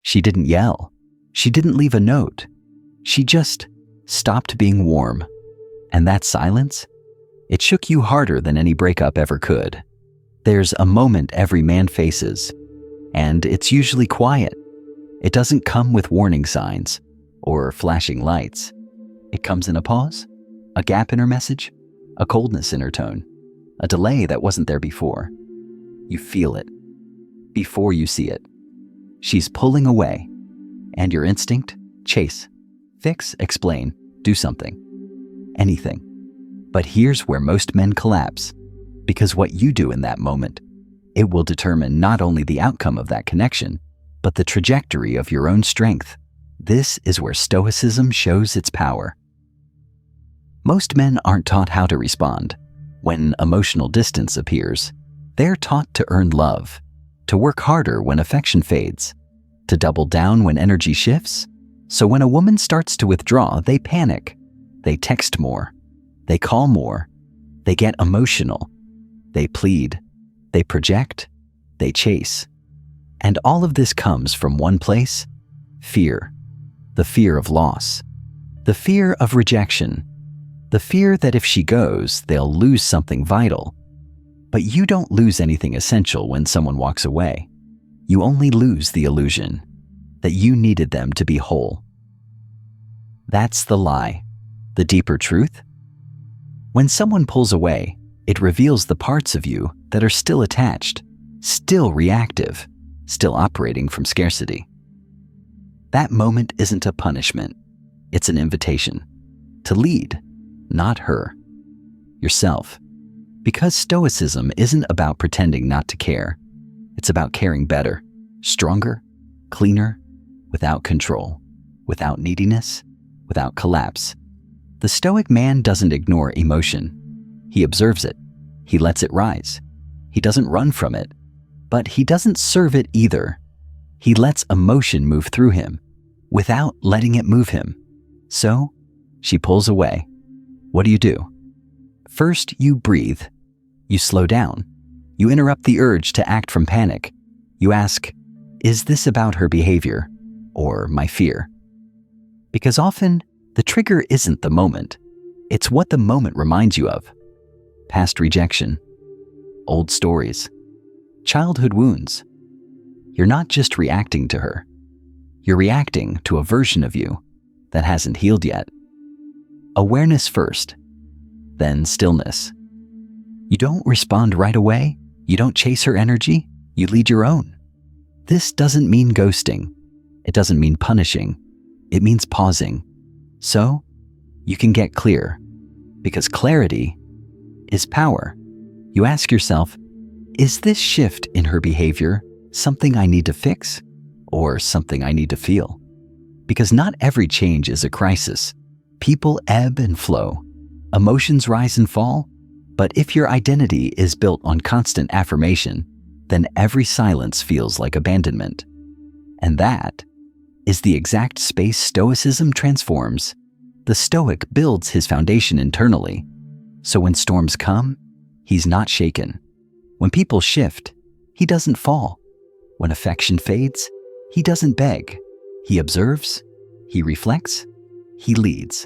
She didn't yell. She didn't leave a note. She just stopped being warm. And that silence? It shook you harder than any breakup ever could. There's a moment every man faces, and it's usually quiet. It doesn't come with warning signs or flashing lights. It comes in a pause, a gap in her message, a coldness in her tone, a delay that wasn't there before. You feel it before you see it. She's pulling away, and your instinct, chase, fix, explain, do something, anything. But here's where most men collapse, because what you do in that moment, it will determine not only the outcome of that connection, but the trajectory of your own strength. This is where Stoicism shows its power. Most men aren't taught how to respond. When emotional distance appears, they're taught to earn love, to work harder when affection fades, to double down when energy shifts. So when a woman starts to withdraw, they panic. They text more. They call more. They get emotional. They plead. They project. They chase. And all of this comes from one place: fear. The fear of loss. The fear of rejection. The fear that if she goes, they'll lose something vital. But you don't lose anything essential when someone walks away. You only lose the illusion that you needed them to be whole. That's the lie. The deeper truth? When someone pulls away, it reveals the parts of you that are still attached, still reactive, still operating from scarcity. That moment isn't a punishment. It's an invitation to lead, not her, yourself. Because Stoicism isn't about pretending not to care. It's about caring better, stronger, cleaner, without control, without neediness, without collapse. The Stoic man doesn't ignore emotion. He observes it. He lets it rise. He doesn't run from it, but he doesn't serve it either. He lets emotion move through him without letting it move him. So, she pulls away. What do you do? First, you breathe. You slow down. You interrupt the urge to act from panic. You ask, is this about her behavior or my fear? Because often, the trigger isn't the moment. It's what the moment reminds you of. Past rejection, old stories, childhood wounds. You're not just reacting to her. You're reacting to a version of you that hasn't healed yet. Awareness first, then stillness. You don't respond right away. You don't chase her energy. You lead your own. This doesn't mean ghosting. It doesn't mean punishing. It means pausing. So, you can get clear, because clarity is power. You ask yourself, is this shift in her behavior something I need to fix or something I need to feel? Because not every change is a crisis. People ebb and flow. Emotions rise and fall. But if your identity is built on constant affirmation, then every silence feels like abandonment. And that is the exact space Stoicism transforms. The Stoic builds his foundation internally. So when storms come, he's not shaken. When people shift, he doesn't fall. When affection fades, he doesn't beg. He observes, he reflects, he leads.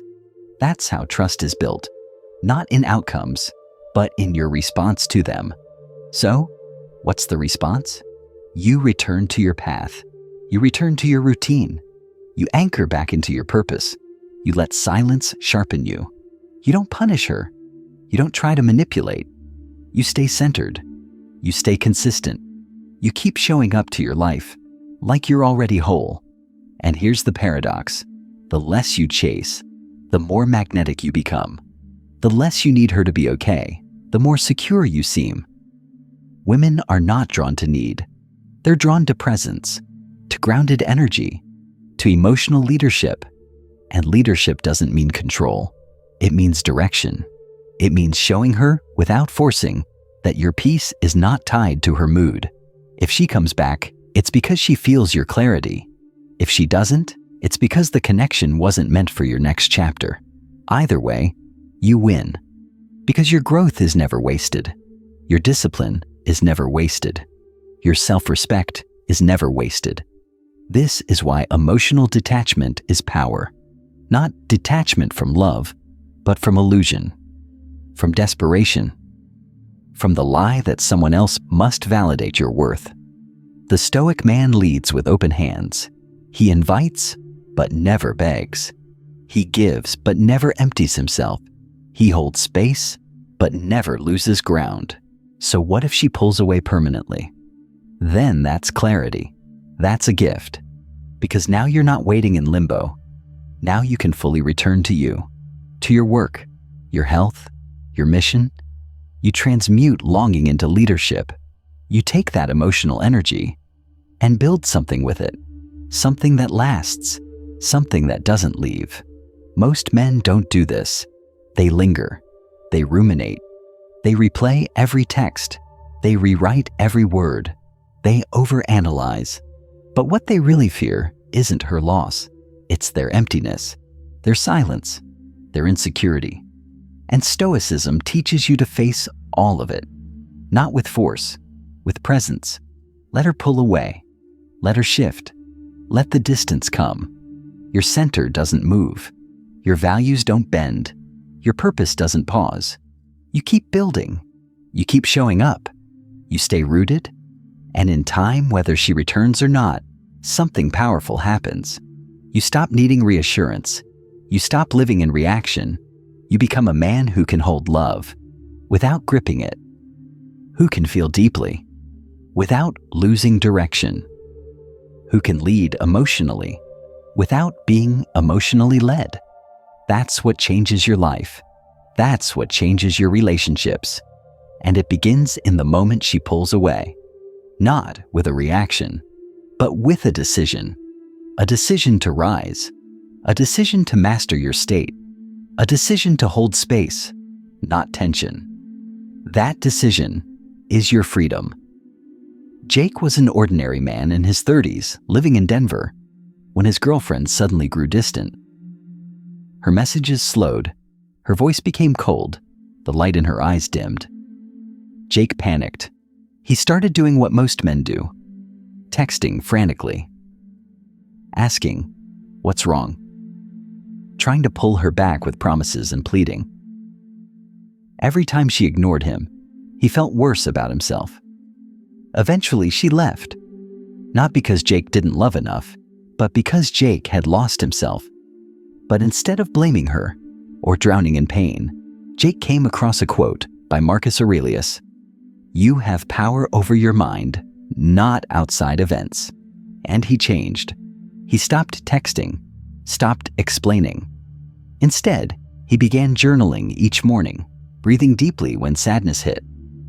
That's how trust is built, not in outcomes, but in your response to them. So, what's the response? You return to your path. You return to your routine. You anchor back into your purpose. You let silence sharpen you. You don't punish her. You don't try to manipulate. You stay centered. You stay consistent. You keep showing up to your life like you're already whole. And here's the paradox. The less you chase, the more magnetic you become. The less you need her to be okay, the more secure you seem. Women are not drawn to need. They're drawn to presence, to grounded energy, to emotional leadership. And leadership doesn't mean control. It means direction. It means showing her, without forcing, that your peace is not tied to her mood. If she comes back, it's because she feels your clarity. If she doesn't, it's because the connection wasn't meant for your next chapter. Either way, you win. Because your growth is never wasted. Your discipline is never wasted. Your self-respect is never wasted. This is why emotional detachment is power. Not detachment from love, but from illusion, from desperation, from the lie that someone else must validate your worth. The Stoic man leads with open hands. He invites, but never begs. He gives, but never empties himself. He holds space, but never loses ground. So what if she pulls away permanently? Then that's clarity. That's a gift. Because now you're not waiting in limbo. Now you can fully return to you, to your work, your health, your mission. You transmute longing into leadership. You take that emotional energy and build something with it, something that lasts, something that doesn't leave. Most men don't do this. They linger, they ruminate, they replay every text, they rewrite every word, they overanalyze. But what they really fear isn't her loss. It's their emptiness, their silence, their insecurity. And Stoicism teaches you to face all of it, not with force, with presence. Let her pull away, let her shift, let the distance come. Your center doesn't move, your values don't bend, your purpose doesn't pause. You keep building, you keep showing up, you stay rooted, and in time, whether she returns or not, something powerful happens. You stop needing reassurance, you stop living in reaction, you become a man who can hold love without gripping it, who can feel deeply without losing direction, who can lead emotionally without being emotionally led. That's what changes your life. That's what changes your relationships. And it begins in the moment she pulls away, not with a reaction, but with a decision to rise, a decision to master your state, a decision to hold space, not tension. That decision is your freedom. Jake was an ordinary man in his 30s, living in Denver, when his girlfriend suddenly grew distant. Her messages slowed, her voice became cold, the light in her eyes dimmed. Jake panicked. He started doing what most men do, texting frantically, asking, "What's wrong?" Trying to pull her back with promises and pleading. Every time she ignored him, he felt worse about himself. Eventually, she left, not because Jake didn't love enough, but because Jake had lost himself. But instead of blaming her or drowning in pain, Jake came across a quote by Marcus Aurelius: "You have power over your mind, not outside events." And he changed. He stopped texting, stopped explaining. Instead, he began journaling each morning, breathing deeply when sadness hit,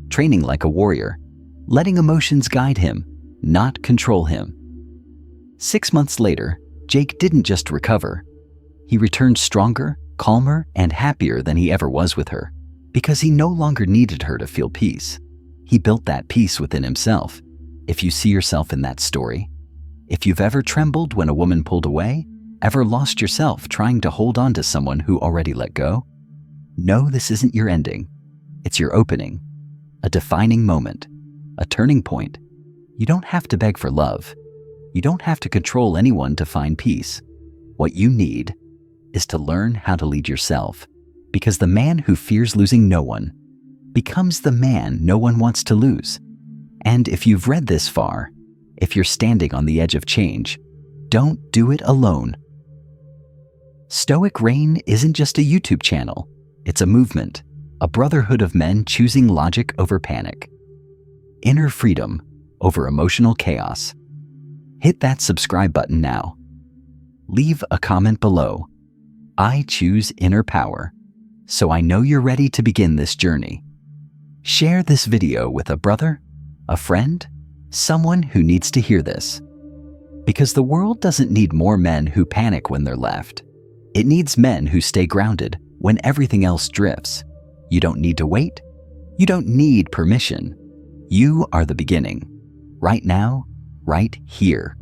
training like a warrior, letting emotions guide him, not control him. 6 months later, Jake didn't just recover. He returned stronger, calmer, and happier than he ever was with her, because he no longer needed her to feel peace. He built that peace within himself. If you see yourself in that story, if you've ever trembled when a woman pulled away, ever lost yourself trying to hold on to someone who already let go, know this isn't your ending. It's your opening, a defining moment, a turning point. You don't have to beg for love. You don't have to control anyone to find peace. What you need is to learn how to lead yourself, because the man who fears losing no one becomes the man no one wants to lose. And if you've read this far, if you're standing on the edge of change, don't do it alone. Stoic Reign isn't just a YouTube channel. It's a movement, a brotherhood of men choosing logic over panic, inner freedom over emotional chaos. Hit that subscribe button now. Leave a comment below. I choose inner power, so I know you're ready to begin this journey. Share this video with a brother, a friend, someone who needs to hear this. Because the world doesn't need more men who panic when they're left. It needs men who stay grounded when everything else drifts. You don't need to wait. You don't need permission. You are the beginning. Right now, right here.